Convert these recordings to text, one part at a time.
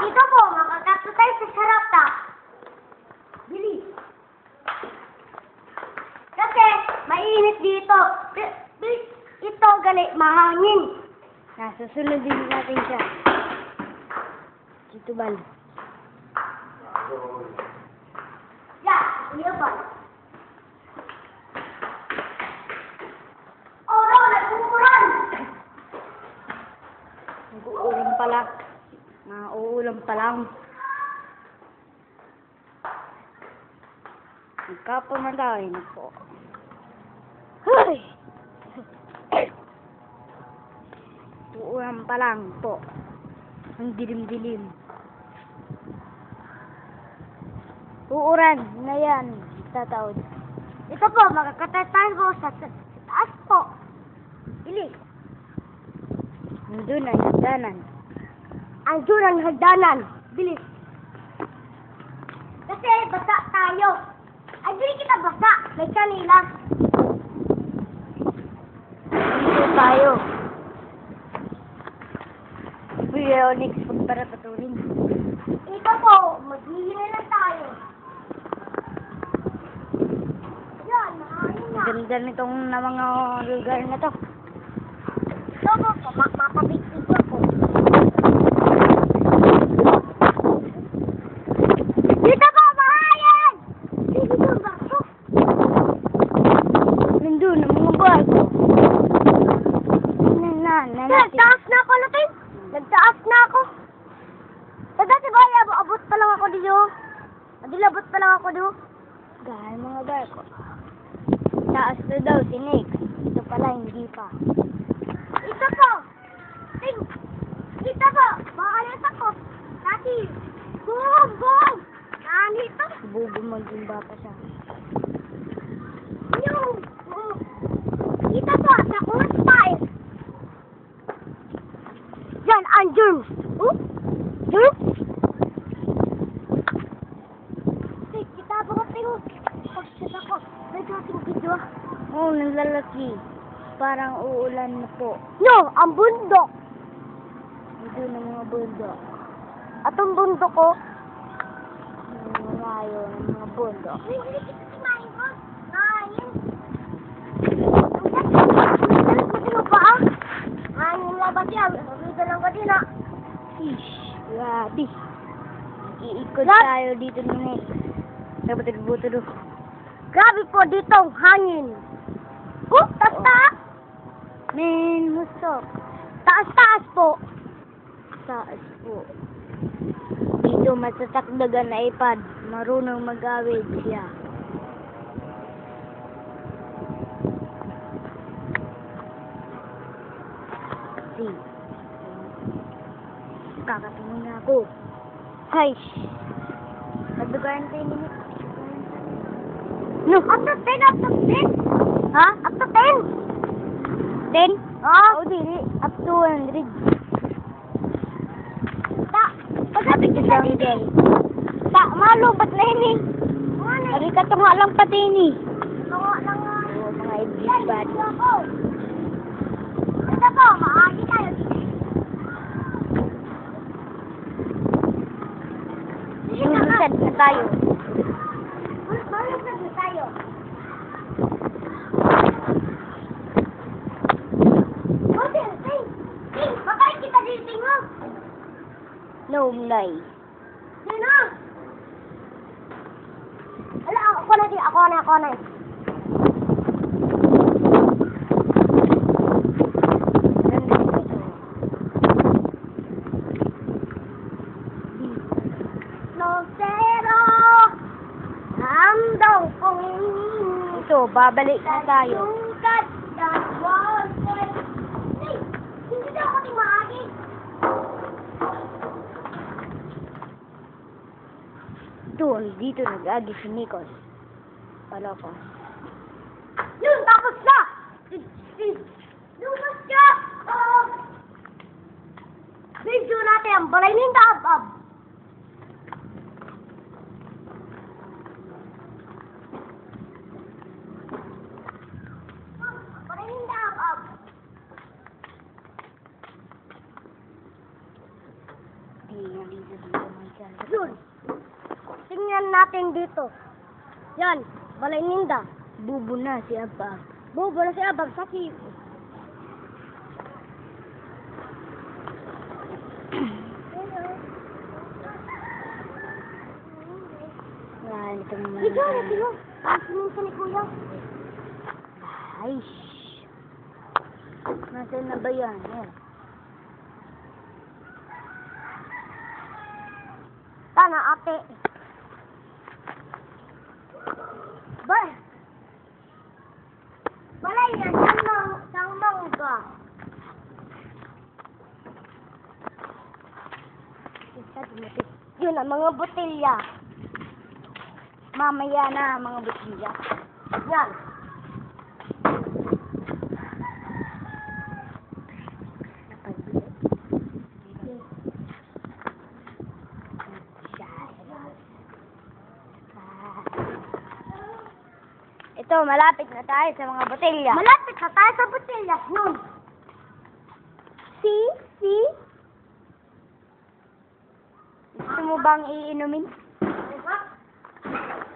Dito po, makakato tayo sa sarata. Bilis. Kasi, mainit dito. Ito, gali, mahangin. Susunod din natin siya. Dito bal. Iya ba? Oro, nagkukuran! Nag-uulam pala. Nauulam pa lang. Nagkapamatay na po. Hoy! Uulam pa lang po. Ang dilim-dilim. Uuran na yan. Tataod. Ito po, makakatatahan ko sa taas po. Bilis. Nandun ang hagdanan. Andun ang hagdanan. Bilis. Kasi basa tayo. Ay, di kita basa. May kanila. Dito tayo. Uy, Onyx, para patuloy. Ito po, maghihina na tayo. Yan, mahangin na. Ganda nitong na mga lugar na to. Ito po, mapapigil ko po. Dito po, mahangin! Dito po, baso. Nandun ang mga barko. Nagtaas na ako, Latin. Nagtaas na ako. Sa dati ba, abot pa lang ako dito. Abot pa lang ako dito. Dahil mga barko. Taas na daw, tinik. Ito pala, hindi pa. Ito po. Ito po. Makalit ako. Dati. Boom, boom. Nandito. Bubumagimba pa siya. Yung. Ito po, sa crossfire. Yan, ang germs. Germs? Kita po ko tayo. Pagsit ako. May dating video. Oh, naglalaki. Parang uulan na po. No, ang bundok. Ito na mga bundok. At ang bundok ko. Ang malayo ng mga bundok. Hindi kita kumain ko. Ngayon. Ang pa ah. Ngayon labat yan. Dito lang ko din ah. Ish, grabe. Iikot Grabe. tayo dito nung dapat nagbuto do. Grabe po dito ang hangin. Taas-taas. Men, musok. Taas-taas po. Taas po. Dito matatakdagan na ipad. Marunong mag-awid siya. See. Kakatingin na ako. Hay! Nagdugaran tayo ni No. Up to 10, up to 10. Ha? Up to 10. 10? Oh. Oh, dili. Up to 100. Pagkabit ka sa dito. Malo, ba't na yun eh? Ari ka to nga lang pati ni. Mga lang nga. Oh, mga iblis bad. Ito po, maagi tayo. Lulusad na tayo. Malusad na tayo. Bakit kita dito mo? No, nay. Sino? Ala, ako na. Losero, amdong kong Ito, babalik na tayo. Sungkat, dagwasan. Hey, hindi daw ako timaagi. Doon, dito nag-agi si Nikos. Paloko. Yun, tapos na! Lumas ka! Video natin ang balay ng daabab. Balay ng daabab. Di Yun. Tingnan natin dito. Yan. Balay ninda. Bubo na si Abba. Bobo na si Abang sakit. Wala ito naman. Ikaw na sino? Minsan ni Kuya. Ay, shh. Nasaan na ba yan? Yan. Tana ate. Ba? Balay na sang mangga. Yun ang mga botelya. Mamaya na mga butilya. Yan. Ito, malapit na tayo sa mga botelya. Malapit na tayo sa botelya. Nun. See? Gusto mo bang iinumin? Panghak.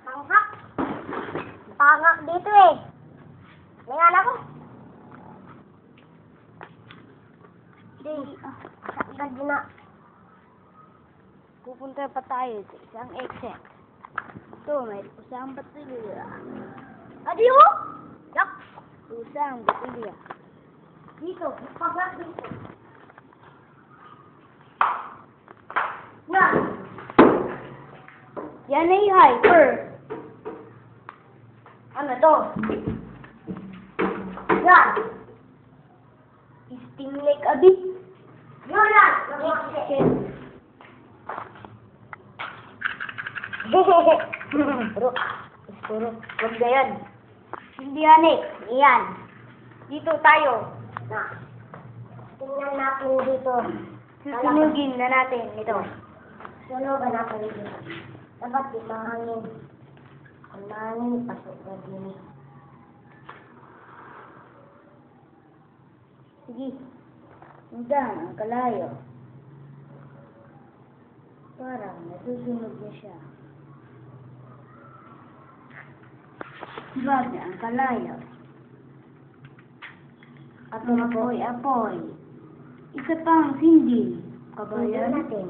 Panghak. Pangak dito eh. Ngayon ako. Di. Sagad na. Pupunta pa tayo sa isang exit. Ito, may isang botelya. Adiyo? Yak. Isang botelya. Dito. Pangak dito. Yan. Yan ay hyper. Ano to? Yan. Sting like a bee. Yun yan. Puro. Huwag gayon. Hindi yan eh. Iyan. Dito tayo. Na. Tingnan natin dito. Susunugin na natin ito. Sunugan natin dito. Dapat di mahangin. Ang mahangin, pasok na din. Sige. Hanggang ang kalayo. Parang nasusunog na siya. Bagay ang kalayo. At apoy-apoy. Isa pang hindi. Kabayan Kabayan. natin.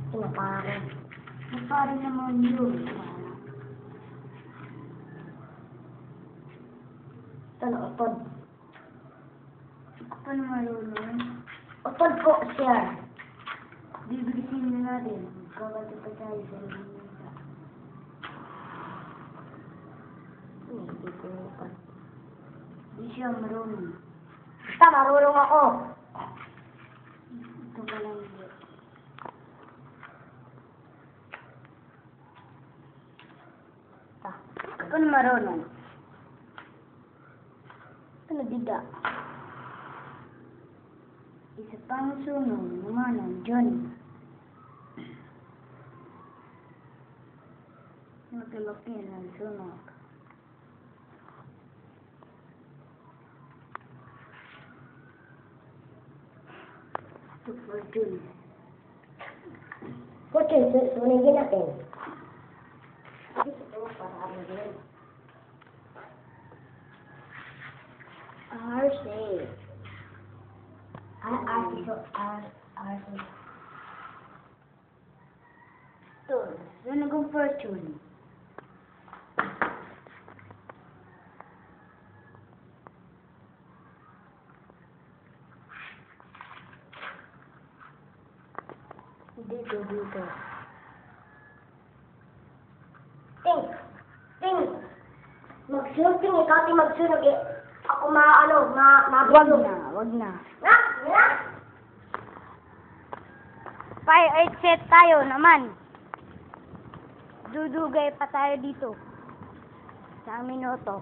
Pinaparo. Para naman yun. Ito na, utod. Ako pa naman yun. Utod po, sir. Bibilisin na natin. Kabato pa tayo sa lumunta. Hindi ko pa. Di siya marunong. Basta marunong ako. Ito pa lang yun. Ako na marunong. Ito na biga. Isa pang sunog naman ang Johnny. Nakalaki ng sunog. Ito for Johnny. Kuchin, sunigin natin. Ito, para ano din. RC. RC. Ito, sunog ang fortune. Dito. Ting. Magsunog, ting. Ikaw, ting, magsunog eh. Ako mabulog. Wag na. Na? Fire exit tayo naman. Dudugay pa tayo dito. Sa minuto.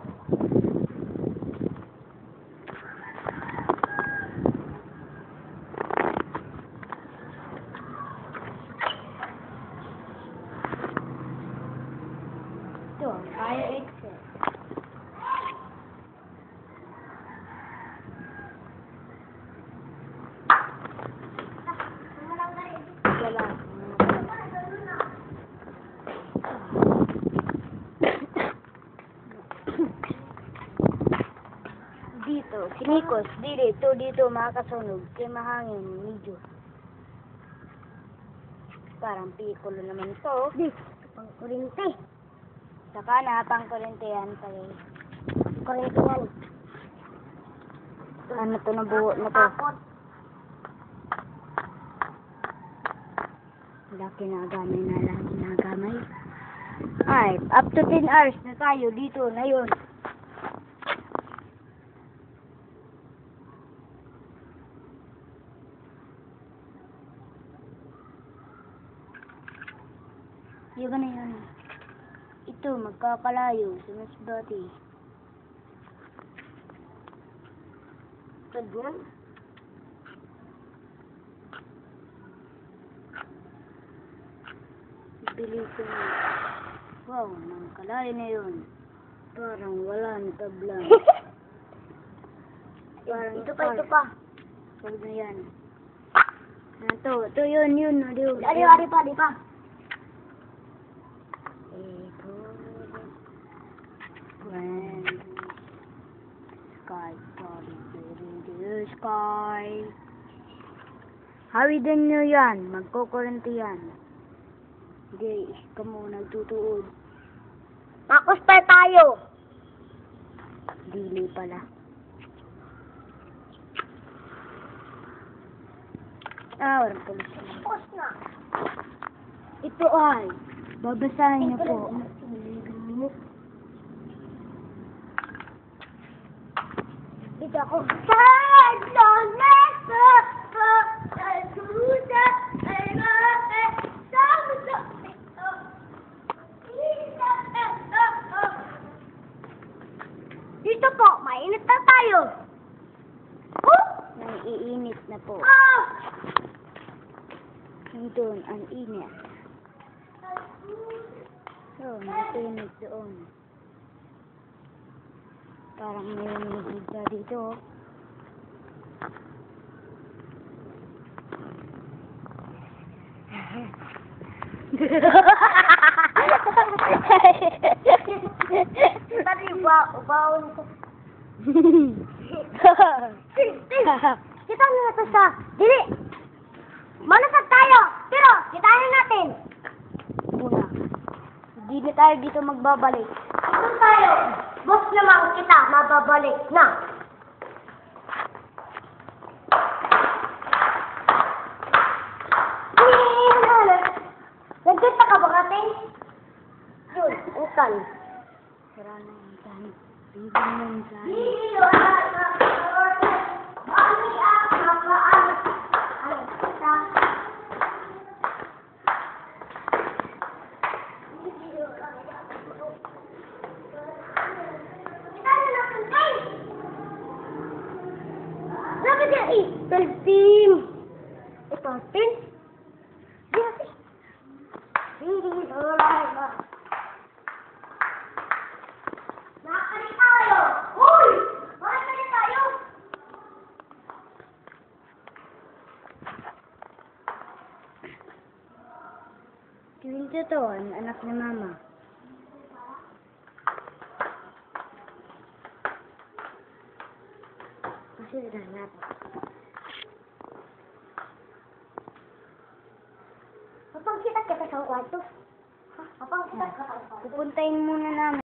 Ito, fire exit. Nikos, dito makakasunog. Kaya mahangin, medyo. Parang pikulo naman ito. Di, pang kurinte. Saka na, pang kurente yan. Kurinte yan. Ano to, nabuo na to. Takot. Laki na agamay na lang, nagamay. Ay, up to 10 hours na tayo dito na yun. Yung na yun. Ito, magkakalayo sa Masbate. Ganyan. Bilis ko na. Wow, magkalayo na yun. Parang wala na tablang. Parang Ito pa. Huwag na yan. Ito yun. Ari pa. When sky falling in the sky. Hawidin nyo yan. Magkukurente yan. Hindi, ka muna nagtutuod. Makusper tayo. Dili pala. Walang tulis na. Tapos na. Ito ay, babasahin niyo po. Dito ako. Dito po, mainit na tayo. Naiinit na po. Doon, ang init. Mainit doon. Parang may higda dito. Tadi bawon ko. Kita na to sa. Dili. Malasag tayo. Pero, kitahin natin. Muna. Hindi na tayo dito magbabalik. Ito tayo. Boss naman kita, mababalik na. Nagkita ka ba kating? Yun, utan. Sira na yung tayo. Bigyan mo yung tayo. Team. Ito, team. Yes. Nakakali tayo. Uy! Nakakali tayo. Quinto to, ang anak ni Mama. Kasi lahat. Kapag kita sa kwarto. Kapag kita sa kwarto. Pupuntahin muna namin.